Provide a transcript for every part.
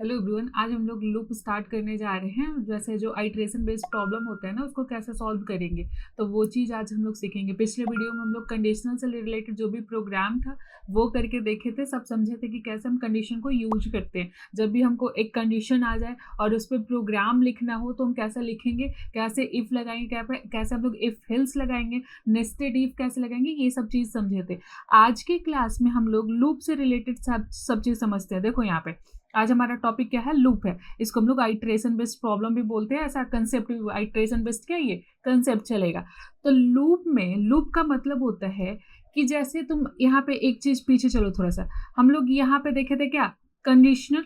Hello everyone, आज हम लोग लूप स्टार्ट करने जा रहे हैं। जैसे जो आइट्रेशन बेस्ड प्रॉब्लम होता है ना, उसको कैसे सॉल्व करेंगे, तो वो चीज़ आज हम लोग सीखेंगे। पिछले वीडियो में हम लोग कंडीशनल से रिलेटेड जो भी प्रोग्राम था वो करके देखे थे, सब समझे थे कि कैसे हम कंडीशन को यूज करते हैं। जब भी हमको एक कंडीशन आ जाए और उस पर प्रोग्राम लिखना हो तो हम कैसे लिखेंगे, कैसे इफ लगाएंगे, कैसे हम लोग इफ हिल्स लगाएंगे, नेस्टेड इफ कैसे लगाएंगे, ये सब चीज़ समझे थे। आज की क्लास में हम लोग लूप से रिलेटेड सब चीज़ समझते हैं। देखो यहाँ पे आज हमारा टॉपिक क्या है, लूप है। इसको हम लोग आइट्रेशन बेस्ड प्रॉब्लम भी बोलते हैं। ऐसा कंसेप्ट, आइट्रेशन बेस्ड क्या ये कंसेप्ट चलेगा। तो लूप में, लूप का मतलब होता है कि जैसे तुम यहाँ पे एक चीज पीछे चलो थोड़ा सा, हम लोग यहाँ पे देखे थे क्या, कंडीशनल।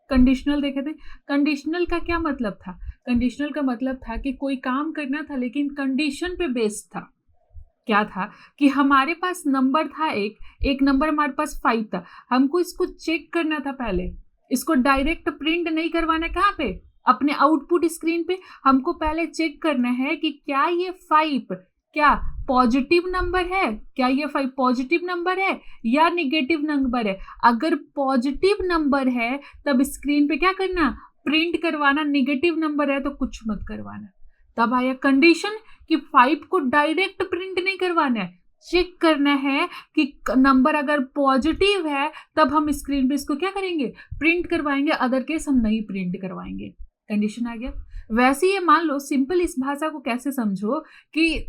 कंडीशनल देखे थे। कंडीशनल का क्या मतलब था? कंडीशनल का मतलब था कि कोई काम करना था लेकिन कंडीशन पे बेस्ड था। क्या था कि हमारे पास नंबर था, एक नंबर हमारे पास 5 था। हमको इसको चेक करना था पहले। इसको डायरेक्ट प्रिंट नहीं करवाना, कहाँ पे, अपने आउटपुट स्क्रीन पे। हमको पहले चेक करना है कि क्या ये 5 क्या पॉजिटिव नंबर है, क्या ये 5 पॉजिटिव नंबर है या निगेटिव नंबर है। अगर पॉजिटिव नंबर है तब स्क्रीन पे क्या करना, प्रिंट करवाना। निगेटिव नंबर है तो कुछ मत करवाना। तब आया कंडीशन कि 5 को डायरेक्ट प्रिंट नहीं करवाना है, चेक करना है कि नंबर अगर पॉजिटिव है तब हम स्क्रीन पे इसको क्या करेंगे, प्रिंट करवाएंगे, अदर केस हम नहीं प्रिंट करवाएंगे। कंडीशन आ गया। वैसे ये मान लो, सिंपल इस भाषा को कैसे समझो कि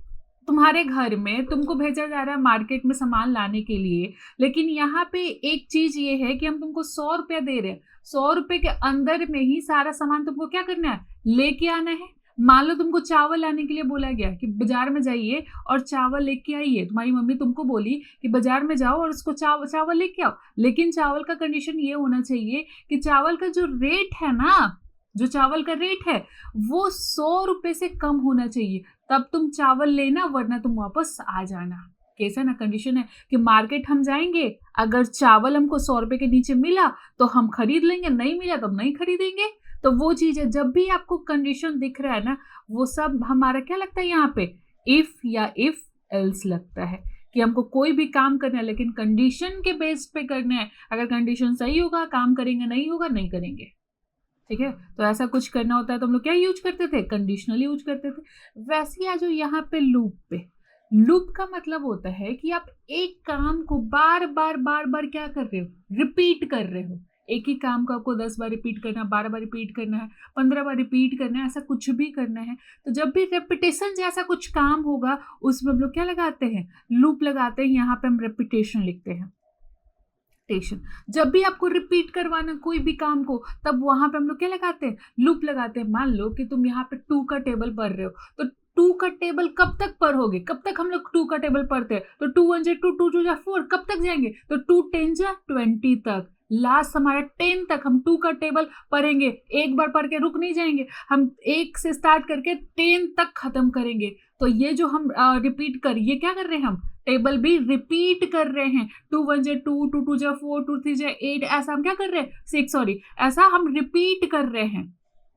तुम्हारे घर में तुमको भेजा जा रहा है मार्केट में सामान लाने के लिए, लेकिन यहाँ पे एक चीज ये है कि हम तुमको 100 रुपया दे रहे हैं। 100 रुपये के अंदर में ही सारा सामान तुमको क्या करना है, लेके आना है। मान लो तुमको चावल लाने के लिए बोला गया कि बाजार में जाइए और चावल लेके आइए। तुम्हारी मम्मी तुमको बोली कि बाजार में जाओ और उसको चावल लेके आओ, लेकिन चावल का कंडीशन ये होना चाहिए कि चावल का जो रेट है ना, जो चावल का रेट है वो 100 रुपये से कम होना चाहिए, तब तुम चावल लेना, वरना तुम वापस आ जाना। कैसा ना कंडीशन है कि मार्केट हम जाएंगे, अगर चावल हमको 100 रुपये के नीचे मिला तो हम खरीद लेंगे, नहीं मिला तो हम नहीं खरीदेंगे। तो वो चीज है, जब भी आपको कंडीशन दिख रहा है ना, वो सब हमारा क्या लगता है यहाँ पे, इफ या इफ एल्स लगता है कि हमको कोई भी काम करना है लेकिन कंडीशन के बेस पे करना है। अगर कंडीशन सही होगा काम करेंगे, नहीं होगा नहीं करेंगे। ठीक है, तो ऐसा कुछ करना होता है तो हम लोग क्या यूज करते थे, कंडीशनल यूज करते थे। वैसे ही आ जाओ यहाँ पे लूप पे। लूप का मतलब होता है कि आप एक काम को बार बार बार बार क्या कर रहे हो, रिपीट कर रहे हो। एक ही काम को आपको 10 बार रिपीट करना है, 12 बार रिपीट करना है, 15 बार रिपीट करना है, ऐसा कुछ भी करना है। तो जब भी रेपिटेशन जैसा कुछ काम होगा उसमें हम लोग क्या लगाते हैं, लूप लगाते हैं। यहाँ पे हम रेपिटेशन लिखते हैं। जब भी आपको रिपीट करवाना कोई भी काम को, तब वहां पे हम लोग क्या लगाते हैं, लूप लगाते हैं। मान लो कि तुम यहाँ पे 2 का टेबल पढ़ रहे हो, तो 2 का टेबल कब तक पढ़ोगे, कब तक हम लोग 2 का टेबल पढ़ते हैं, तो 2 1 2 2 2 4, कब तक जाएंगे, तो 2 10 20 तक। लास्ट हमारा 10 तक हम 2 का टेबल पढ़ेंगे। एक बार पढ़ के रुक नहीं जाएंगे, हम 1 से स्टार्ट करके 10 तक खत्म करेंगे। तो ये जो हम रिपीट कर, ये क्या कर रहे हैं, हम टेबल भी रिपीट कर रहे हैं। 2 1 2 2 2 4 2 3 8, ऐसा हम क्या कर रहे हैं, 6 सॉरी, ऐसा हम रिपीट कर रहे हैं।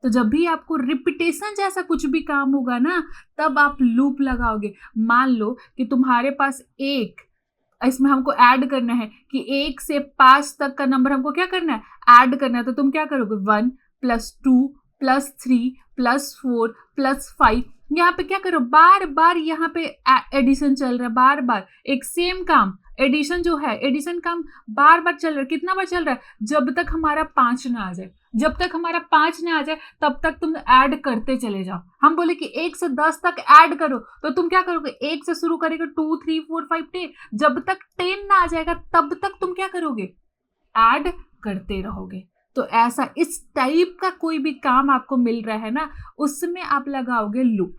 तो जब भी आपको रिपीटेशन जैसा कुछ भी काम होगा ना, तब आप लूप लगाओगे। मान लो कि तुम्हारे पास एक, इसमें हमको ऐड करना है कि 1 से 5 तक का नंबर हमको क्या करना है, ऐड करना है। तो तुम क्या करोगे, 1 + 2 + 3 + 4 + 5। यहाँ पे क्या करो, बार बार यहाँ पे एडिशन चल रहा है, बार बार एक सेम काम, एडिशन जो है, एडिशन काम बार बार चल रहा है। कितना बार चल रहा है, जब तक हमारा 5 ना आ जाए। जब तक हमारा 5 ना आ जाए तब तक तुम ऐड करते चले जाओ। हम बोले कि 1 से 10 तक ऐड करो, तो तुम क्या करोगे, 1 से शुरू करेगा, 2 3 4 5 10, जब तक 10 ना आ जाएगा तब तक तुम क्या करोगे, ऐड करते रहोगे। तो ऐसा इस टाइप का कोई भी काम आपको मिल रहा है ना, उसमें आप लगाओगे लूप।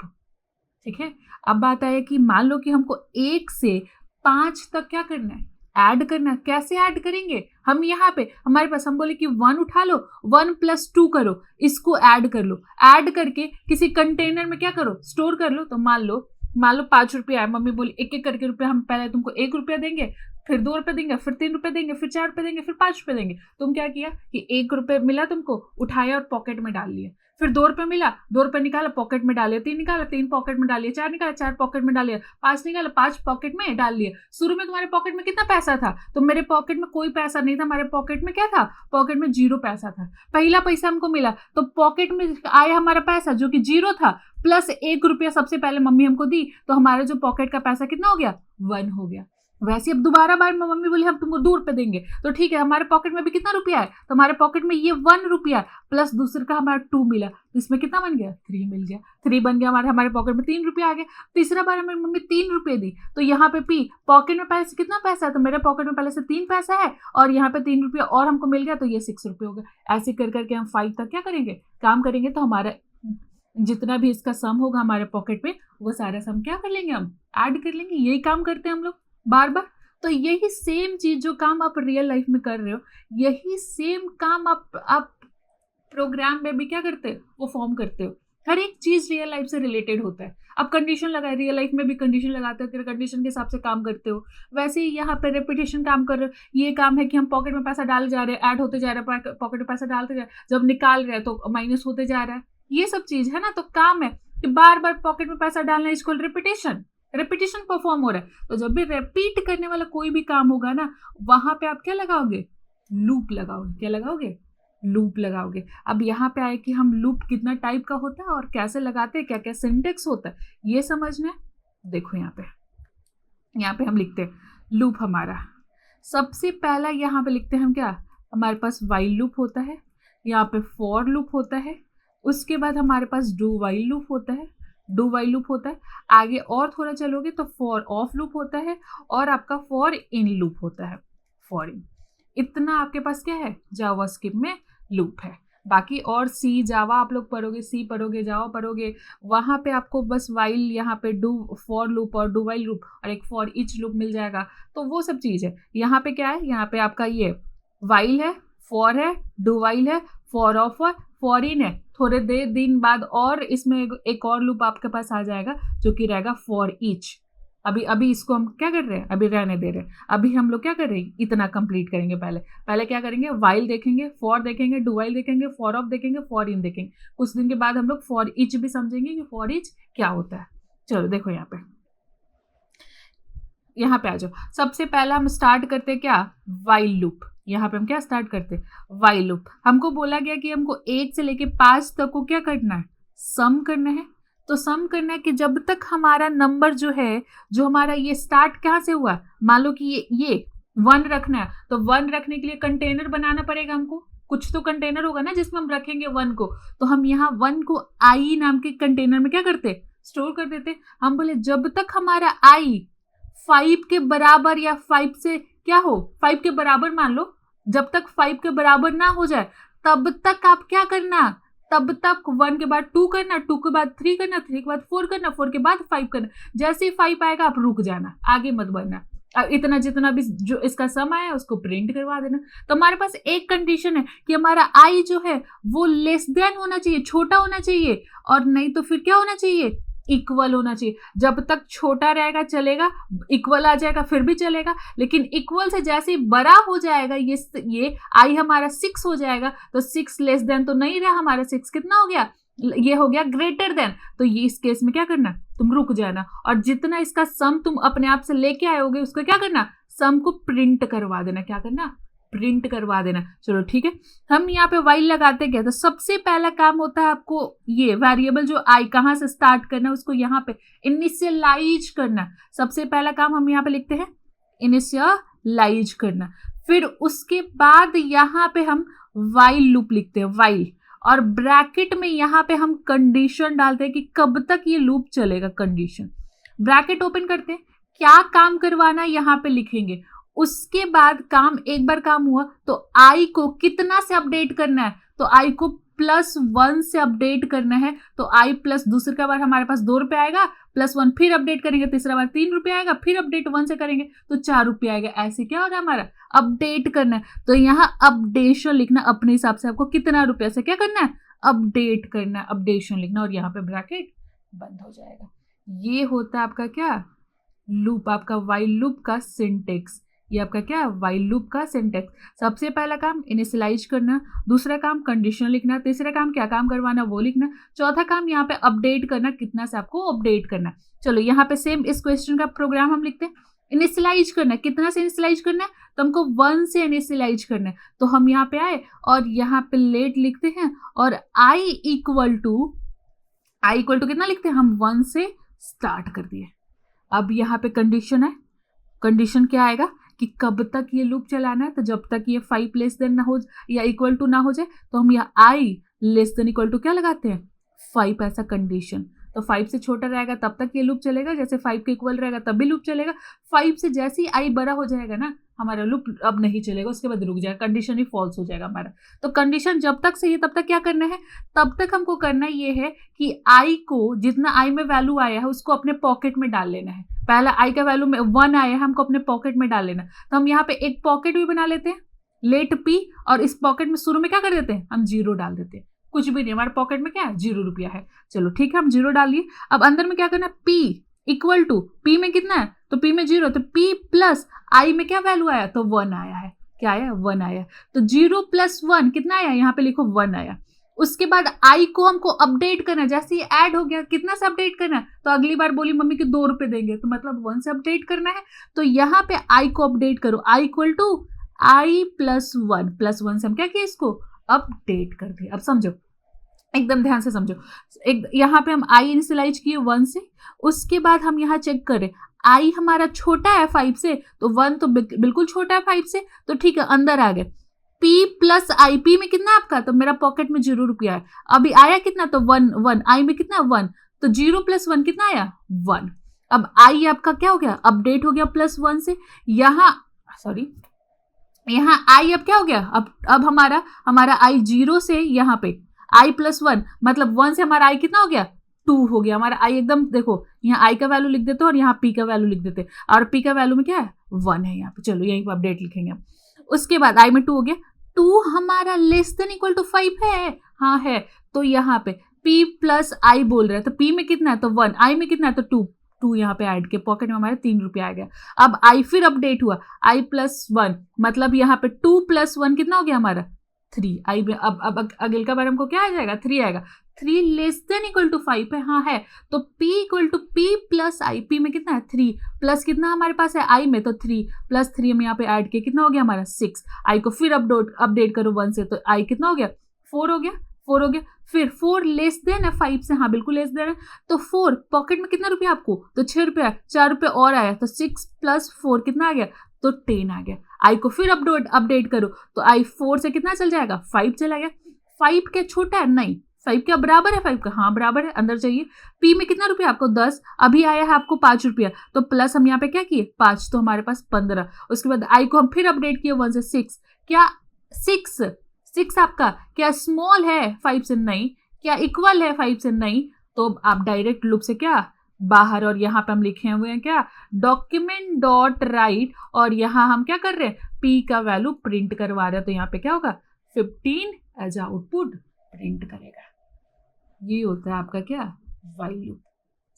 ठीक है, अब बात आए कि मान लो कि हमको 1 से 5 तक क्या करना है, ऐड करना। कैसे ऐड करेंगे, हम यहाँ पे हमारे पास, हम बोले कि 1 उठा लो, 1 + 2 करो, इसको ऐड कर लो। ऐड करके किसी कंटेनर में क्या करो, स्टोर कर लो। तो मान लो 5 रुपया है, मम्मी बोली एक एक करके रुपया, हम पहले तुमको 1 रुपया देंगे, फिर 2 रुपये देंगे, फिर 3 रुपये देंगे, फिर 4 रुपये देंगे, फिर 5 रुपये देंगे। तुम क्या किया कि 1 रुपये मिला तुमको, उठाया और पॉकेट में डाल लिया। फिर 2 रुपये मिला, 2 रुपये निकाला पॉकेट में डालिए, 3 निकाला 3 पॉकेट में डालिए, 4 निकाला 4 पॉकेट में डालिए, 5 निकाला 5 पॉकेट में डाल लिया। शुरू में तुम्हारे पॉकेट में कितना पैसा था? तो मेरे पॉकेट में कोई पैसा नहीं था, हमारे पॉकेट में क्या था? पॉकेट में 0 पैसा था। पहला पैसा हमको मिला तो पॉकेट में आया हमारा पैसा जो कि 0 था, प्लस 1 रुपया सबसे पहले मम्मी हमको दी, तो हमारा जो पॉकेट का पैसा कितना हो गया? 1 हो गया। वैसे अब दोबारा बार में मम्मी बोली हम तुमको 2 रुपये देंगे, तो ठीक है, हमारे पॉकेट में भी कितना रुपया है? तो हमारे पॉकेट में ये 1 रुपया प्लस दूसरे का हमारा 2 मिला, तो इसमें कितना बन गया? 3 मिल गया। 3 बन गया, हमारे पॉकेट में 3 रुपया आ गया। तीसरा बार हमारी मम्मी 3 रुपये दी, तो यहाँ पे पी पॉकेट में पैसे कितना पैसा है? तो मेरे पॉकेट में पहले से 3 पैसा है और यहाँ पे 3 रुपया और हमको मिल गया, तो ये 6 रुपये हो गया। ऐसे कर करके हम 5 तक क्या करेंगे? काम करेंगे, तो हमारा जितना भी इसका सम होगा हमारे पॉकेट में, वो सारा सम क्या कर लेंगे? हम ऐड कर लेंगे। यही काम करते हैं हम लोग बार बार। तो यही सेम चीज जो काम आप रियल लाइफ में कर रहे हो, यही सेम काम आप प्रोग्राम में भी क्या करते हो? वो फॉर्म करते हो। हर एक चीज रियल लाइफ से रिलेटेड होता है। अब कंडीशन लगाए, रियल लाइफ में भी कंडीशन लगाते हो, कंडीशन के हिसाब से काम करते हो। वैसे ही यहाँ पे रेपिटेशन काम कर रहे हो। ये काम है कि हम पॉकेट में पैसा डाल जा रहे हैं, ऐड होते जा रहे हैं, पॉकेट में पैसा डालते जा रहे हैं, जब निकाल रहे हैं तो माइनस होते जा रहा है। ये सब चीज है ना, तो काम है कि बार बार पॉकेट में पैसा डालना, इसको रिपीटेशन परफॉर्म हो रहा है। तो जब भी रिपीट करने वाला कोई भी काम होगा ना, वहां पे आप क्या लगाओगे? लूप लगाओगे। क्या लगाओगे? लूप लगाओगे। अब यहाँ पे आए कि हम लूप कितना टाइप का होता है और कैसे लगाते हैं, क्या क्या सिंटेक्स होता है, ये समझना है। देखो यहाँ पे हम लिखते हैं लूप। हमारा सबसे पहला यहाँ पे लिखते हैं हम क्या? हमारे पास वाइल लूप होता है, यहाँ पे फॉर लूप होता है, उसके बाद हमारे पास डू वाइल लूप होता है, आगे और थोड़ा चलोगे तो फॉर ऑफ लूप होता है, और आपका फॉर इन लूप होता है, फॉर इन। इतना आपके पास क्या है? जावास्क्रिप्ट में लूप है। बाकी और सी जावा आप लोग पढ़ोगे, सी पढ़ोगे, जावा पढ़ोगे, वहां पे आपको बस वाइल, यहाँ पे डू फॉर लूप और डू वाइल लूप और एक फॉर ईच लूप मिल जाएगा। तो वो सब चीज है। यहाँ पे क्या है? यहाँ पे आपका ये वाइल है, फॉर है, डू वाइल है, फॉर ऑफ है, फॉर इन है। थोड़े दिन बाद और इसमें एक और लूप आपके पास आ जाएगा जो कि रहेगा फॉर ईच। अभी इसको हम क्या कर रहे हैं? अभी रहने दे रहे हैं। अभी हम लोग क्या कर रहे हैं? इतना कंप्लीट करेंगे। पहले क्या करेंगे? वाइल देखेंगे, फॉर देखेंगे, डू वाइल देखेंगे, फॉर ऑफ देखेंगे, फॉर इन देखेंगे। कुछ दिन के बाद हम लोग फॉर ईच भी समझेंगे कि फॉर ईच क्या होता है। चलो देखो यहाँ पे आ जाओ। सबसे पहला हम स्टार्ट करते हैं क्या? While loop. यहाँ पे हम क्या स्टार्ट करते हैं? While loop. हमको बोला गया कि हमको 1 से लेके 5 तक को क्या करना है? सम करना है। तो सम करना है कि जब तक हमारा नंबर जो है, जो हमारा ये स्टार्ट कहाँ से हुआ, मान लो कि ये 1 रखना है, तो 1 रखने के लिए कंटेनर बनाना पड़ेगा हमको। कुछ तो कंटेनर होगा ना जिसमें हम रखेंगे 1 को। तो हम यहाँ 1 को आई नाम के कंटेनर में क्या करते? स्टोर कर देते। हम बोले जब तक हमारा आई 5 के बराबर या 5 से क्या हो, 5 के बराबर मान लो, जब तक 5 के बराबर ना हो जाए तब तक आप क्या करना? तब तक 1 के बाद 2 करना, 2 के बाद 3 करना, 3 के बाद 4 करना, 4 के बाद 5 करना। जैसे ही 5 आएगा आप रुक जाना, आगे मत बढ़ना। इतना जितना भी जो इसका सम आया उसको प्रिंट करवा देना। तो हमारे पास एक कंडीशन है कि हमारा आई जो है वो लेस देन होना चाहिए, छोटा होना चाहिए, और नहीं तो फिर क्या होना चाहिए? इक्वल होना चाहिए। जब तक छोटा रहेगा चलेगा, इक्वल आ जाएगा फिर भी चलेगा, लेकिन इक्वल से जैसे ही बड़ा हो जाएगा, ये आई हमारा 6 हो जाएगा, तो 6 लेस देन तो नहीं रहा, हमारा 6 कितना हो गया? ये हो गया ग्रेटर देन। तो ये इस केस में क्या करना? तुम रुक जाना, और जितना इसका सम तुम अपने आप से लेके आए होगे उसको क्या करना? सम को प्रिंट करवा देना। क्या करना? प्रिंट करवा देना। चलो ठीक है, हम यहाँ पे वाइल लगाते गए। तो सबसे पहला काम होता है आपको ये वेरिएबल जो आई कहाँ से स्टार्ट करना, उसको यहाँ पे इनिशियलाइज करना। सबसे पहला काम हम यहाँ पे लिखते हैं इनिशियलाइज करना। फिर उसके बाद यहाँ पे हम वाइल लूप लिखते हैं, वाइल, और ब्रैकेट में यहाँ पे हम कंडीशन डालते हैं कि कब तक ये लूप चलेगा। कंडीशन ब्रैकेट ओपन करते हैं, क्या काम करवाना यहाँ पे लिखेंगे। उसके बाद एक बार काम हुआ तो आई को कितना से अपडेट करना है? तो आई को +1 से अपडेट करना है। तो आई प्लस दूसरी बार हमारे पास 2 रुपये आएगा, +1 फिर अपडेट करेंगे, तीसरा बार 3 रुपये आएगा, फिर अपडेट 1 से करेंगे तो 4 रुपये आएगा। ऐसे क्या होगा? हमारा अपडेट करना है। तो यहाँ अपडेशन लिखना, अपने हिसाब से आपको कितना रुपये से क्या करना है? अपडेट करना है, अपडेशन लिखना, और यहाँ पे ब्रैकेट बंद हो जाएगा। ये होता है आपका क्या? लूप, आपका वाइल लूप का सिंटेक्स। ये आपका क्या है, व्हाइल लूप का सिंटेक्स। सबसे पहला काम इनिशियलाइज करना, दूसरा काम कंडीशन लिखना, तीसरा काम क्या काम करवाना वो लिखना, चौथा काम यहाँ पे अपडेट करना, कितना से आपको अपडेट करना। चलो यहाँ पे सेम इस क्वेश्चन का प्रोग्राम हम लिखते हैं। इनिशियलाइज करना, कितना से इनिशियलाइज करना है, तो हमको 1 से इनिशियलाइज करना है। तो हम यहाँ पे आए और यहाँ पे लेट लिखते हैं और i इक्वल टू कितना लिखते हैं हम, 1 से स्टार्ट कर दिए। अब यहाँ पे कंडीशन है, कंडीशन क्या आएगा कि कब तक ये लूप चलाना है, तो जब तक ये 5 लेस देन ना हो या इक्वल टू ना हो जाए, तो हम यहाँ i less than equal to क्या लगाते हैं, 5 ऐसा कंडीशन। तो 5 से छोटा रहेगा तब तक ये लूप चलेगा, जैसे 5 के इक्वल रहेगा तब भी लूप चलेगा। 5 से जैसे ही i बड़ा हो जाएगा ना, हमारा लूप अब नहीं चलेगा, उसके बाद रुक जाएगा, कंडीशन ही फॉल्स हो जाएगा हमारा। तो कंडीशन जब तक सही है तब तक क्या करना है, तब तक हमको करना ये है कि i को जितना i में वैल्यू आया है उसको अपने पॉकेट में डाल लेना है। पहला i का वैल्यू में 1 आया है, हमको अपने पॉकेट में डाल लेना। तो हम यहाँ पे एक पॉकेट भी बना लेते हैं, लेट p, और इस पॉकेट में शुरू में क्या कर देते हैं, हम 0 डाल देते हैं। कुछ भी नहीं, हमारे पॉकेट में क्या है, 0 रुपया है। चलो ठीक है, हम 0 डालिए। अब अंदर में क्या करना है, p इक्वल टू, p में कितना है, तो p में 0, तो p प्लस i में क्या वैल्यू आया, तो 1 आया है। क्या आया, 1 आया। तो 0 प्लस 1 कितना आया, यहाँ पे लिखो 1 आया। उसके बाद i को हमको अपडेट करना, जैसे ये ऐड हो गया, कितना से अपडेट करना है, तो अगली बार बोली मम्मी कि 2 रुपए देंगे, तो मतलब 1 से अपडेट करना है। तो यहाँ पे i को अपडेट करो, i equal to i plus 1 से हम क्या किया, इसको अपडेट कर दिया। अब समझो, एकदम ध्यान से समझो। एक यहाँ पे हम i इनिशियलाइज किए 1 से, उसके बाद हम यहाँ चेक करें i हमारा छोटा है 5 से, तो 1 तो बिल्कुल छोटा है 5 से, तो ठीक है अंदर आ गए। p प्लस i, p में कितना आपका, तो मेरा पॉकेट में 0 रुपया है। अभी आया कितना, तो 1 i में कितना 1, तो 0 प्लस 1 कितना आया, 1। अब i आपका क्या हो गया, अपडेट हो गया प्लस 1 से। यहाँ i अब क्या हो गया, अब हमारा i 0 से यहाँ पे i प्लस 1, मतलब 1 से हमारा i कितना हो गया, 2 हो गया हमारा i। एकदम देखो, यहाँ i का वैल्यू लिख देते और यहाँ p का वैल्यू लिख देते, और p का वैल्यू में क्या है, 1 है यहाँ पे। चलो यहीं पर अपडेट लिखेंगे। उसके बाद i में 2 हो गया, 2 हमारा लेस देन इक्वल टू 5 है, हाँ है। तो यहाँ पे p प्लस i बोल रहा है, तो p में कितना है, तो 1, i में कितना है, तो 2 यहाँ पे ऐड के पॉकेट में हमारे 3 रुपया आ गया। अब i फिर अपडेट हुआ, i प्लस 1, मतलब यहाँ पे 2 प्लस 1 कितना हो गया हमारा, 3। आई में अब अगले का बार हमको क्या आ जाएगा, 3 आएगा। 3 लेस देन इक्वल टू 5 है, हाँ है। तो p equal to p plus i, p में कितना है 3, प्लस कितना हमारे पास है i में, तो 3 प्लस 3 हम यहाँ पे ऐड किए, कितना हो गया हमारा 6। i को फिर अपडेट करो 1 से, तो i कितना हो गया, 4 हो गया। फिर 4 लेस देन है 5 से, हाँ बिल्कुल लेस देन है। तो 4 पॉकेट में कितना रुपया आपको, तो 6 रुपया, 4 रुपये और आया, तो 6 प्लस 4 कितना आ गया, तो 10 आ गया। i को फिर अपडेट करो, तो i 4 से कितना चल जाएगा, 5 चला गया। 5 क्या छोटा है, नहीं, 5 क्या बराबर है 5 का, हाँ बराबर है, अंदर चाहिए। p में कितना रुपया आपको, 10, अभी आया है आपको 5 रुपया, तो प्लस हम यहाँ पे क्या किए 5, तो हमारे पास 15। उसके बाद i को हम फिर अपडेट किए 1 से 6, क्या 6 आपका क्या स्मॉल है 5 से, नहीं। क्या इक्वल है 5 से, नहीं। तो आप डायरेक्ट लूप से क्या बाहर, और यहाँ पे हम लिखे हुए हैं क्या, डॉक्यूमेंट डॉट राइट, और यहाँ हम क्या कर रहे हैं, p का वैल्यू प्रिंट करवा रहे हैं। तो यहाँ पे क्या होगा, 15 एज आउटपुट प्रिंट करेगा। ये होता है आपका क्या, व्हाइल लूप।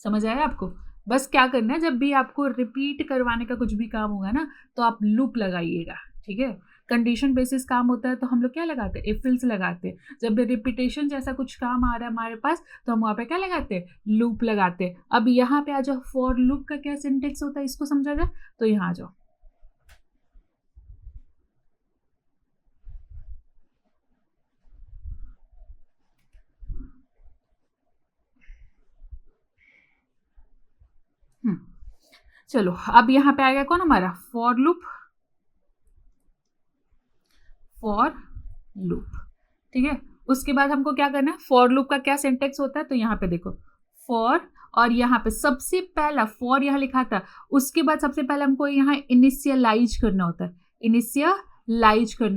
समझ आया आपको। बस क्या करना है, जब भी आपको रिपीट करवाने का कुछ भी काम होगा ना, तो आप लूप लगाइएगा, ठीक है। कंडीशन बेसिस काम होता है तो हम लोग क्या लगाते हैं, इफ एल्स लगाते हैं। जब रिपीटेशन जैसा कुछ काम आ रहा है हमारे पास, तो हम वहाँ पे क्या लगाते हैं, लूप लगाते हैं। अब यहाँ पे आ जाओ, फॉर लूप का क्या सिंटेक्स होता है, इसको समझा जाए। तो यहाँ आ जाओ, चलो अब यहाँ पे आएगा कौन हमारा, फॉर लूप, ठीक है। उसके बाद हमको क्या करना है, फॉर लूप का क्या सिंटेक्स होता है, तो यहाँ पे देखो फॉर, और यहाँ पे सबसे पहला फॉर यहाँ लिखा था, उसके बाद सबसे पहले हमको यहाँ इनिशियलाइज करना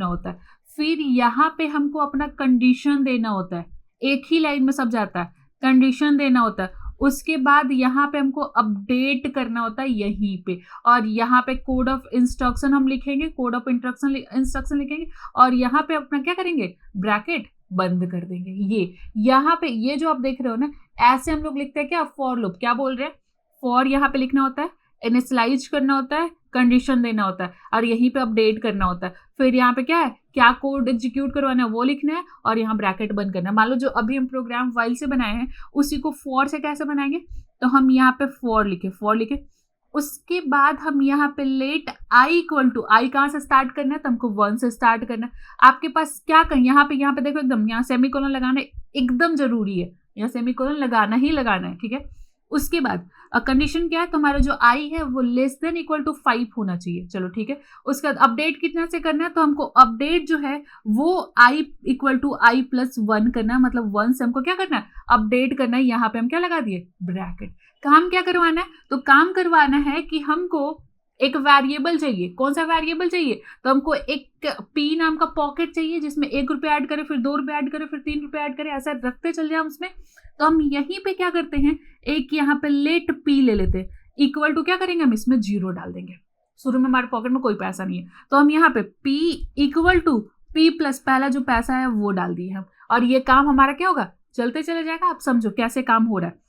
होता है। फिर यहाँ पे हमको अपना कंडीशन देना होता है, एक ही लाइन में सब जाता है, कंडीशन देना होता है। उसके बाद यहाँ पे हमको अपडेट करना होता है यहीं पे, और यहाँ पे कोड ऑफ इंस्ट्रक्शन हम लिखेंगे, कोड ऑफ इंस्ट्रक्शन लिखेंगे, और यहाँ पे अपना क्या करेंगे, ब्रैकेट बंद कर देंगे। ये यहाँ पे ये जो आप देख रहे हो ना, ऐसे हम लोग लिखते हैं क्या, फॉर लूप। क्या बोल रहे हैं, फॉर यहाँ पे लिखना होता है, इनिशियलाइज करना होता है, कंडीशन देना होता है और यहीं पे अपडेट करना होता है। फिर यहाँ पे क्या है, क्या कोड एग्जीक्यूट करवाना है वो लिखना है और यहाँ ब्रैकेट बंद करना है। मान लो जो अभी हम प्रोग्राम व्हाइल से बनाए हैं उसी को फॉर से कैसे बनाएंगे, तो हम यहाँ पे फॉर लिखे, उसके बाद हम यहाँ पे लेट आई इक्वल टू, आई कहाँ से स्टार्ट करना है, तो हमको 1 से स्टार्ट करना है। आपके पास क्या करें, यहाँ पे देखो एकदम यहाँ सेमीकोलन लगाना एकदम जरूरी है, यहाँ सेमीकोलन लगाना ही लगाना है, ठीक है। उसके बाद कंडीशन क्या है, तुम्हारा जो आई है वो लेस देन इक्वल टू 5 होना चाहिए, चलो ठीक है। उसके बाद अपडेट कितना से करना है, तो हमको अपडेट जो है वो I equal to I plus 1 करना है, मतलब 1 से हमको क्या करना है, अपडेट करना है। यहाँ पे हम क्या लगा दिए, ब्रैकेट। काम क्या करवाना है, तो काम करवाना है कि हमको एक वेरिएबल चाहिए। कौन सा वेरिएबल चाहिए, तो हमको एक पी नाम का पॉकेट चाहिए जिसमें 1 रुपये ऐड करे, फिर 2 रुपये ऐड करे, फिर 3 रुपये ऐड करे, ऐसा रखते चल जाए उसमें। तो हम यहीं पे क्या करते हैं, एक यहाँ पे लेट पी ले लेते हैं, इक्वल टू क्या करेंगे, हम इसमें 0 डाल देंगे। शुरू में हमारे पॉकेट में कोई पैसा नहीं है, तो हम यहाँ पे P equal to P plus पहला जो पैसा है वो डाल दिए हम, और ये काम हमारा क्या होगा, चलते चले जाएगा। आप समझो कैसे काम हो रहा है,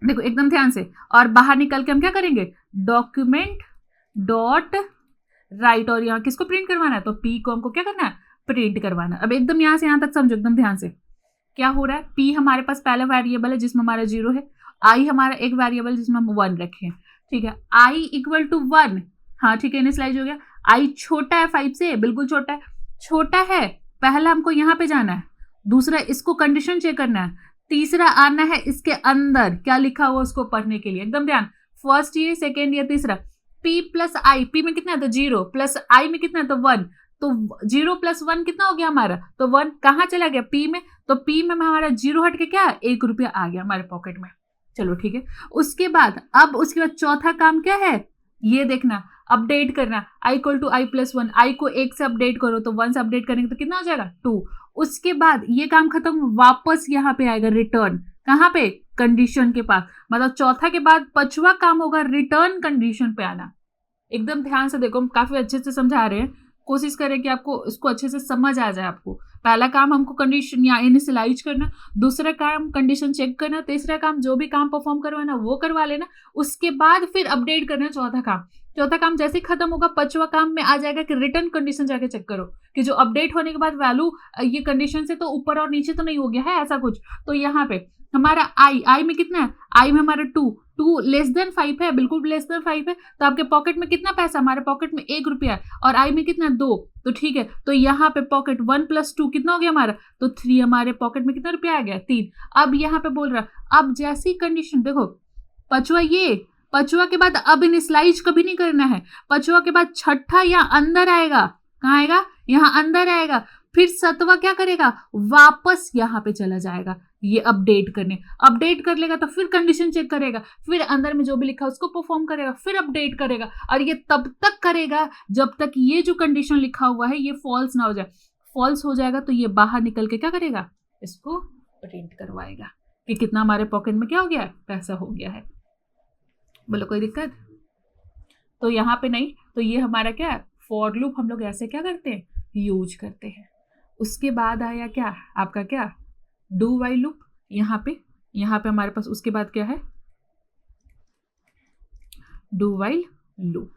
देखो एकदम ध्यान से। और बाहर निकल के हम क्या करेंगे, डॉक्यूमेंट डॉट राइट, और यहाँ किसको प्रिंट करवाना है, तो पी को हमको क्या करना है, प्रिंट करवाना। अब एकदम यहाँ से यहाँ तक समझो एकदम ध्यान से, क्या हो रहा है, पी हमारे पास पहला वेरिएबल है जिसमें हमारा 0 है, आई हमारा एक वेरिएबल जिसमें हम 1 रखे हैं, ठीक है। आई इक्वल टू 1, हाँ ठीक है, इनिशियलाइज हो गया। आई छोटा है 5 से, बिल्कुल छोटा है, पहला हमको यहाँ पे जाना है, दूसरा इसको कंडीशन चेक करना है, तीसरा आना है इसके अंदर क्या लिखा हुआ उसको पढ़ने के लिए, एकदम ध्यान। फर्स्ट ये, सेकेंड ये, तीसरा पी प्लस आई, पी में कितना है तो 0, प्लस आई में कितना है तो 1, तो 0 प्लस 1 कितना हो गया हमारा, तो 1 कहाँ चला गया, पी में, तो पी में हमारा 0 हट के क्या 1 रुपया आ गया हमारे पॉकेट में, चलो ठीक है। उसके बाद चौथा काम क्या है, ये देखना, अपडेट करना, I equal to I plus 1, आई को 1 से अपडेट करो तो 1 से अपडेट करेंगे तो कितना हो जाएगा 2। उसके बाद ये काम खत्म, वापस यहाँ पे आएगा रिटर्न, कहाँ पे, कंडीशन के पास, मतलब चौथा के बाद 5वां काम होगा रिटर्न कंडीशन पे आना। एकदम ध्यान से देखो, हम काफी अच्छे से समझा रहे हैं, कोशिश करें कि आपको इसको अच्छे से समझ आ जाए। आपको पहला काम हमको कंडीशन या इनिशियलाइज करना, दूसरा काम कंडीशन चेक करना, तीसरा काम जो भी काम परफॉर्म करवाना वो करवा लेना, उसके बाद फिर अपडेट करना चौथा काम जैसे ही खत्म होगा 5वां काम में आ जाएगा कि रिटर्न कंडीशन जाके चेक करो कि जो अपडेट होने के बाद वैल्यू ये कंडीशन से तो ऊपर और नीचे तो नहीं हो गया है ऐसा कुछ। तो यहाँ पे हमारा आई में कितना है, आई में हमारा 2 लेस देन 5 है, बिल्कुल लेस देन 5 है, तो आपके पॉकेट में कितना पैसा, हमारे पॉकेट में 1 रुपया है, और आई में कितना 2, तो ठीक है। तो यहाँ पे पॉकेट 1 + 2 कितना हो गया हमारा, तो 3, हमारे पॉकेट में कितना रुपया आ गया 3। अब यहाँ पे बोल रहा, अब जैसी कंडीशन देखो, पांचवा के बाद अब इनिशियलाइज कभी नहीं करना है, पांचवा के बाद छठा यहाँ अंदर आएगा, कहाँ आएगा, यहाँ अंदर आएगा, फिर 7वां क्या करेगा, वापस यहाँ पे चला जाएगा ये अपडेट करने, अपडेट कर लेगा तो फिर कंडीशन चेक करेगा, फिर अंदर में जो भी लिखा है उसको परफॉर्म करेगा, फिर अपडेट करेगा, और ये तब तक करेगा जब तक ये जो कंडीशन लिखा हुआ है ये फॉल्स ना हो जाए। फॉल्स हो जाएगा तो ये बाहर निकल के क्या करेगा, इसको प्रिंट करवाएगा कि कितना हमारे पॉकेट में क्या हो गया, पैसा हो गया है। बोलो कोई दिक्कत, तो यहाँ पे नहीं, तो ये हमारा क्या है, फॉर लूप हम लोग ऐसे क्या करते हैं, यूज करते हैं। उसके बाद आया क्या आपका, क्या डू वाइल लूप। यहाँ पे हमारे पास उसके बाद क्या है, डू वाइल लूप।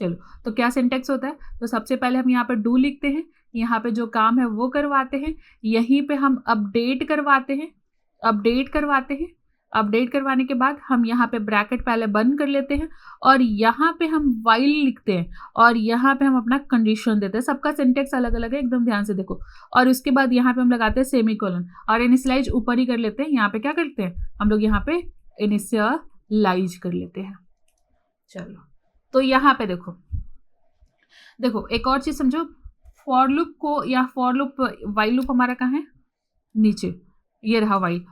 चलो तो क्या सिंटेक्स होता है, तो सबसे पहले हम यहाँ पे डू लिखते हैं, यहाँ पे जो काम है वो करवाते हैं, यहीं पे हम अपडेट करवाते हैं, अपडेट करवाने के बाद हम यहाँ पे ब्रैकेट पहले बंद कर लेते हैं, और यहाँ पे हम वाइल लिखते हैं, और यहाँ पे हम अपना कंडीशन देते हैं। सबका सिंटेक्स अलग अलग है, एकदम ध्यान से देखो। और उसके बाद यहाँ पे हम लगाते हैं सेमीकोलन, और इनिशियलाइज ऊपर ही कर लेते हैं। यहाँ पे क्या करते हैं हम लोग, यहाँ पे इनिशियलाइज कर लेते हैं। चलो तो यहाँ पे देखो एक और चीज समझो, फॉर लूप को, या फॉर लूप वाइल लूप हमारा कहाँ है, नीचे ये रहा वाइल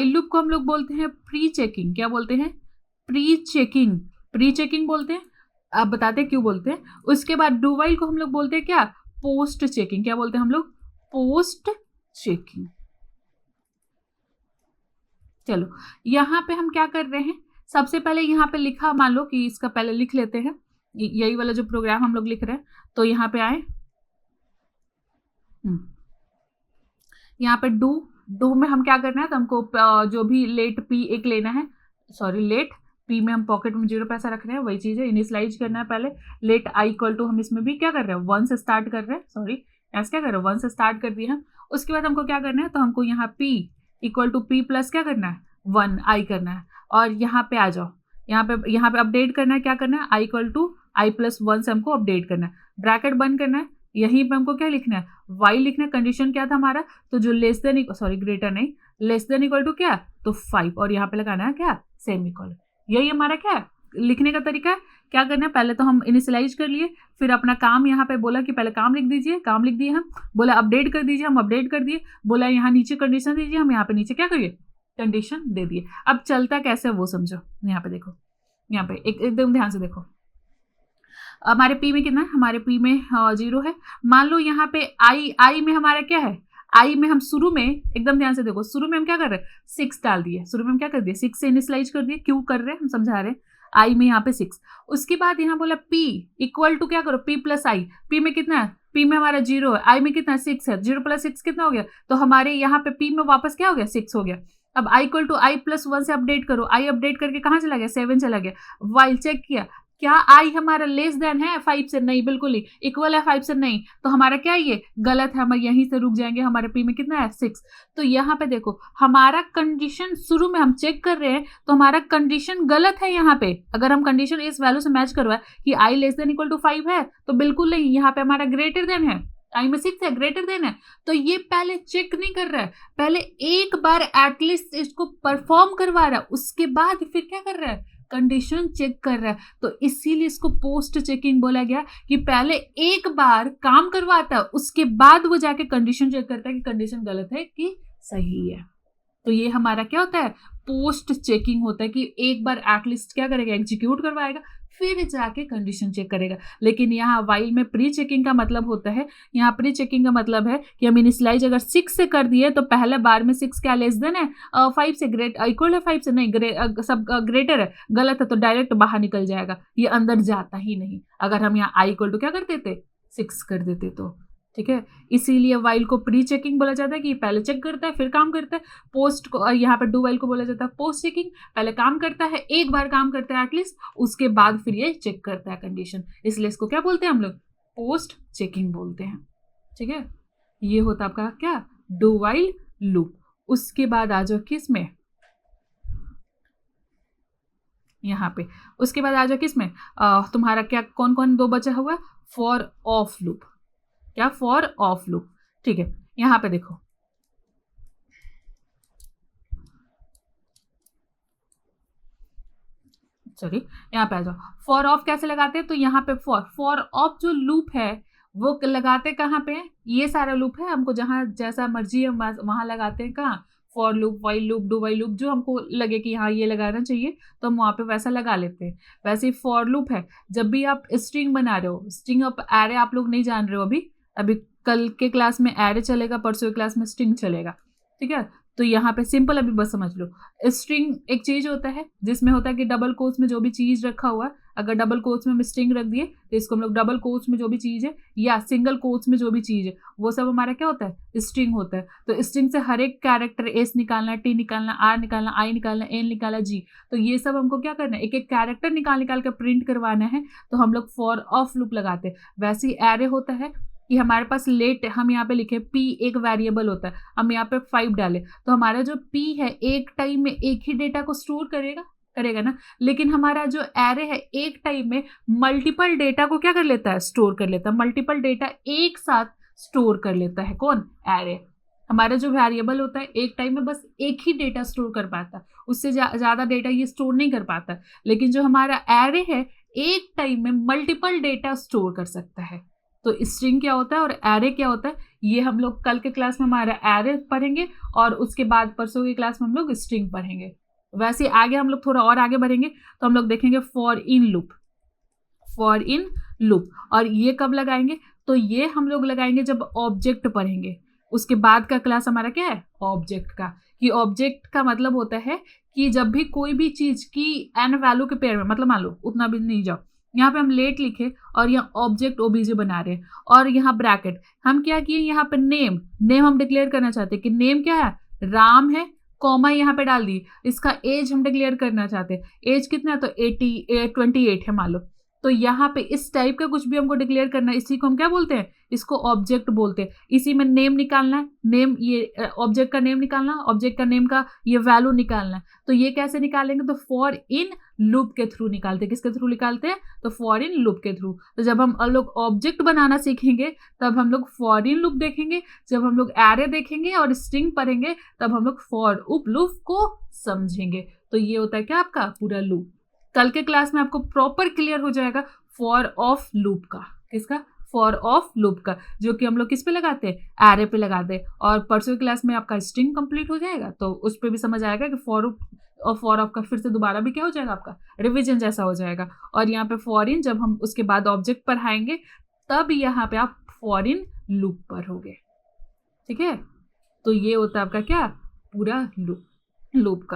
लूप को हम लोग बोलते हैं प्री चेकिंग। क्या बोलते हैं, प्री चेकिंग बोलते हैं। आप बताते हैं क्यों बोलते हैं। उसके बाद डू वाइल को हम लोग बोलते हैं क्या, पोस्ट चेकिंग। क्या बोलते हैं हम लोग, पोस्ट चेकिंग। चलो यहाँ पे हम क्या कर रहे हैं, सबसे पहले यहाँ पे लिखा, मान लो कि इसका पहले लिख लेते हैं, यही वाला जो प्रोग्राम हम लोग लिख रहे हैं। तो यहाँ पे आए, यहाँ पे डू में हम क्या करना है, तो हमको जो भी लेट पी एक लेना है, लेट पी में हम पॉकेट में 0 पैसा रख रहे हैं, वही चीज़ है, इनिशियलाइज करना है पहले। लेट आई इक्वल टू, हम इसमें भी क्या कर रहे हैं 1 से स्टार्ट कर रहे हैं, सॉरी ऐसे क्या कर रहे हैं 1 से स्टार्ट कर दिए हम। उसके बाद हमको क्या करना है, तो हमको यहाँ P equal to P plus क्या करना है 1 आई करना है, और यहाँ पे आ जाओ, यहाँ पे अपडेट करना है, क्या करना है I equal to I plus 1 से हमको अपडेट करना है, ब्रैकेट बंद करना है। यहीं पे हमको क्या लिखना है वाइल लिखना है, कंडीशन क्या था हमारा, तो जो लेस देन सॉरी ग्रेटर नहीं, लेस देन इक्वल टू क्या, तो 5, और यहाँ पे लगाना है क्या सेमीकोलन। यही हमारा क्या है लिखने का तरीका है। क्या करना है, पहले तो हम इनिशियलाइज कर लिए, फिर अपना काम यहाँ पे बोला कि पहले काम लिख दीजिए, काम लिख दिए हम, बोला अपडेट कर दीजिए, हम अपडेट कर दिए, बोला यहाँ नीचे कंडीशन दीजिए, हम यहाँ पे नीचे क्या करिए कंडीशन दे दिए। अब चलता कैसे वो समझो, यहाँ पे देखो, यहाँ पे एकदम ध्यान से देखो, हमारे पी में कितना है, हमारे पी में 0 है। मान लो यहाँ पे आई में हमारा क्या है, आई में हम शुरू में एकदम ध्यान से देखो, शुरू में हम क्या कर रहे हैं 6 डाल दिए, शुरू में हम क्या कर दिए 6 से इनिशियलाइज कर दिए, क्यों कर रहे हैं हम समझा रहे हैं, आई में यहाँ पे 6। उसके बाद यहाँ बोला पी इक्वल टू क्या करो पी प्लस आई, पी में कितना है, पी में हमारा 0 है, आई में कितना 6 है, 0 प्लस 6 कितना हो गया, तो हमारे यहाँ पे पी में वापस क्या हो गया 6 हो गया। अब I equal to I plus 1 से अपडेट करो, आई अपडेट करके कहाँ चला गया 7 चला गया, वाइल चेक किया क्या आई हमारा लेस देन है 5 से, नहीं बिल्कुल ही, इक्वल है 5 से नहीं, तो हमारा क्या ये गलत है, हम यहीं से रुक जाएंगे, हमारे पी में कितना है 6। तो यहाँ पे देखो हमारा कंडीशन शुरू में हम चेक कर रहे हैं, तो हमारा कंडीशन गलत है यहाँ पे, अगर हम कंडीशन इस वैल्यू से मैच करवाए कि आई लेस देन इक्वल टू 5 है, तो बिल्कुल नहीं, यहाँ पे हमारा ग्रेटर देन है, आई में 6 है, ग्रेटर देन है, तो ये पहले चेक नहीं कर रहा है, पहले एक बार एटलीस्ट इसको परफॉर्म करवा रहा है, उसके बाद फिर क्या कर रहा है कंडीशन चेक कर रहा है। तो इसीलिए इसको पोस्ट चेकिंग बोला गया कि पहले एक बार काम करवाता है, उसके बाद वो जाके कंडीशन चेक करता है कि कंडीशन गलत है कि सही है। तो ये हमारा क्या होता है पोस्ट चेकिंग होता है कि एक बार एटलीस्ट क्या करेगा एग्जीक्यूट करवाएगा, फिर जाके कंडीशन चेक करेगा। लेकिन यहाँ वाइल में प्री चेकिंग का मतलब होता है, यहाँ प्री चेकिंग का मतलब है कि हम इनिशियलाइज अगर 6 से कर दिए तो पहले बार में 6 क्या लेस देन है 5 से, ग्रेट इक्वल है 5 से नहीं, सब ग्रेटर है, गलत है, तो डायरेक्ट बाहर निकल जाएगा, ये अंदर जाता ही नहीं। अगर हम यहाँ आई इक्वल टू क्या कर देते 6 कर देते तो ठीक है। इसीलिए वाइल को प्री चेकिंग बोला जाता है कि पहले चेक करता है फिर काम करता है। पोस्ट को यहाँ पर डू वाइल को बोला जाता है पोस्ट चेकिंग, पहले काम करता है, एक बार काम करता है एटलीस्ट, उसके बाद फिर ये चेक करता है कंडीशन, इसलिए इसको क्या बोलते हैं हम लोग पोस्ट चेकिंग बोलते हैं। ठीक है, ये होता आपका क्या डू वाइल लूप। उसके बाद आ जाओ किस में, यहाँ पे उसके बाद आ जाओ किस में तुम्हारा क्या कौन कौन दो बचा हुआ फॉर ऑफ लूप, क्या फॉर ऑफ लूप। ठीक है, यहां पे देखो सॉरी यहां पे आ जाओ, फॉर ऑफ कैसे लगाते हैं, तो यहाँ पे फॉर ऑफ जो लूप है वो लगाते कहाँ पे, ये सारा लूप है, हमको जहां जैसा मर्जी है वहां लगाते हैं, कहाँ for loop while loop do while loop, जो हमको लगे कि हाँ ये लगाना चाहिए तो हम वहाँ पे वैसा लगा लेते हैं। वैसे ही फॉर लूप है, जब भी आप स्ट्रिंग बना रहे हो, स्ट्रिंग ऑफ एरे आप लोग नहीं जान रहे हो अभी कल के क्लास में एरे चलेगा, परसों के क्लास में स्ट्रिंग चलेगा। ठीक है, तो यहाँ पे सिंपल अभी बस समझ लो, स्ट्रिंग एक चीज होता है जिसमें होता है कि डबल कोट्स में जो भी चीज रखा हुआ है, अगर डबल कोट्स में हम स्ट्रिंग रख दिए तो इसको हम लोग डबल कोट्स में जो भी चीज है या सिंगल कोट्स में जो भी चीज है वो सब हमारा क्या होता है स्ट्रिंग होता है। तो स्ट्रिंग से हर एक कैरेक्टर एस निकालना, टी निकालना, आर निकालना, आई निकालना, एन निकालना, जी, तो ये सब हमको क्या करना है एक एक कैरेक्टर निकाल कर प्रिंट करवाना है, तो हम लोग फॉर ऑफ लूप लगाते हैं। वैसे ही एरे होता है कि हमारे पास लेट हम यहाँ पे लिखे p एक वेरिएबल होता है, हम यहाँ पे 5 डालें तो हमारा जो p है एक टाइम में एक ही डेटा को स्टोर करेगा ना, लेकिन हमारा जो एरे है एक टाइम में मल्टीपल डेटा को क्या कर लेता है स्टोर कर लेता है, मल्टीपल डेटा एक साथ स्टोर कर लेता है। कौन एरे, हमारा जो वेरिएबल होता है एक टाइम में बस एक ही डेटा स्टोर कर पाता है, उससे ज़्यादा डेटा ये स्टोर नहीं कर पाता। लेकिन जो हमारा एरे है एक टाइम में मल्टीपल डेटा स्टोर कर सकता है। तो स्ट्रिंग क्या होता है और एरे क्या होता है ये हम लोग कल के क्लास में हमारा एरे पढ़ेंगे और उसके बाद परसों की क्लास में हम लोग स्ट्रिंग पढ़ेंगे। वैसे आगे हम लोग थोड़ा और आगे बढ़ेंगे तो हम लोग देखेंगे फॉर इन लूप। और ये कब लगाएंगे, तो ये हम लोग लगाएंगे जब ऑब्जेक्ट पढ़ेंगे। उसके बाद का क्लास हमारा क्या है ऑब्जेक्ट का, कि ऑब्जेक्ट का मतलब होता है कि जब भी कोई भी चीज की एन वैल्यू के पेयर में, मतलब मान लो उतना भी नहीं जाओ, यहाँ पे हम लेट लिखे और यहाँ ऑब्जेक्ट ओबीजे बना रहे हैं और यहाँ ब्रैकेट हम क्या किए, यहाँ पे नेम हम डिक्लेयर करना चाहते हैं कि नेम क्या है राम है कॉमा यहाँ पे डाल दी, इसका एज हम डिक्लेयर करना चाहते हैं, एज कितना है तो 28 है मान लो। तो यहाँ पे इस टाइप का कुछ भी हमको डिक्लेयर करना है, इसी को हम क्या बोलते हैं, इसको ऑब्जेक्ट बोलते हैं। इसी में नेम निकालना है, नेम ये ऑब्जेक्ट का नेम निकालना, ऑब्जेक्ट का नेम का ये वैल्यू निकालना है। तो ये कैसे निकालेंगे, तो फॉर इन लूप के थ्रू निकालते हैं। किसके थ्रू निकालते हैं, तो फॉर इन लूप के थ्रू। तो जब हम लोग ऑब्जेक्ट बनाना सीखेंगे तब हम लोग फॉर इन लूप देखेंगे, जब हम लोग एरे देखेंगे और स्ट्रिंग पढ़ेंगे तब हम लोग फॉर उप लूप को समझेंगे। तो ये होता है क्या, आपका पूरा लूप। कल के क्लास में आपको प्रॉपर क्लियर हो जाएगा फॉर ऑफ लूप का। किसका, फॉर ऑफ लूप का, जो कि हम लोग किस पे लगाते हैं, एरे पे लगाते हैं। और परसों की क्लास में आपका स्ट्रिंग कंप्लीट हो जाएगा, तो उस पर भी समझ आएगा कि फॉर और फॉर ऑफ का फिर से दोबारा भी क्या हो जाएगा, आपका रिवीजन जैसा हो जाएगा। और यहाँ पे फॉर इन जब हम उसके बाद ऑब्जेक्ट पढ़ाएंगे तब यहाँ पे आप फॉर इन लूप पर होगे। ठीक है, तो ये होता है आपका क्या, पूरा लूप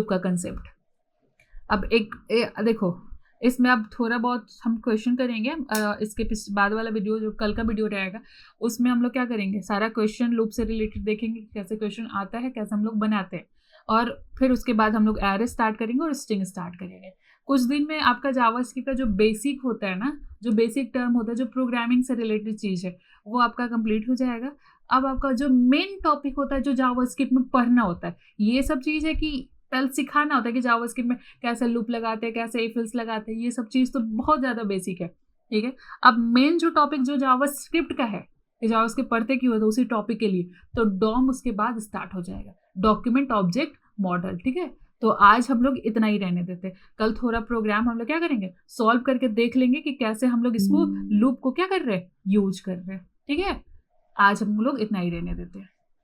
का कंसेप्ट। अब देखो, इसमें अब थोड़ा बहुत हम क्वेश्चन करेंगे। इसके बाद वाला वीडियो जो कल का वीडियो रहेगा उसमें हम लोग क्या करेंगे, सारा क्वेश्चन लूप से रिलेटेड देखेंगे, कैसे क्वेश्चन आता है, कैसे हम लोग बनाते हैं। और फिर उसके बाद हम लोग एरे स्टार्ट करेंगे और स्ट्रिंग स्टार्ट करेंगे। कुछ दिन में आपका जावास्क्रिप्ट का जो बेसिक होता है ना, जो बेसिक टर्म होता है, जो प्रोग्रामिंग से रिलेटेड चीज़ है, वो आपका कंप्लीट हो जाएगा। अब आपका जो मेन टॉपिक होता है, जो जावास्क्रिप्ट में पढ़ना होता है, ये सब चीज़ है कि पहले सिखाना होता है कि जावास्क्रिप्ट में कैसे लूप लगाते हैं, कैसे इफ एल्स लगाते हैं, ये सब चीज़ तो बहुत ज़्यादा बेसिक है। ठीक है, अब मेन जो टॉपिक जो जावास्क्रिप्ट का है, जावास्क्रिप्ट पढ़ते क्यों है, तो उसी टॉपिक के लिए तो डॉम उसके बाद स्टार्ट हो जाएगा, डॉक्यूमेंट ऑब्जेक्ट मॉडल। ठीक है, तो आज हम लोग इतना ही रहने देते। कल थोड़ा प्रोग्राम हम लोग क्या करेंगे, सॉल्व करके देख लेंगे कि कैसे हम लोग इसको लूप को क्या कर रहे हैं, यूज कर रहे हैं। ठीक है, आज हम लोग इतना ही रहने देते हैं।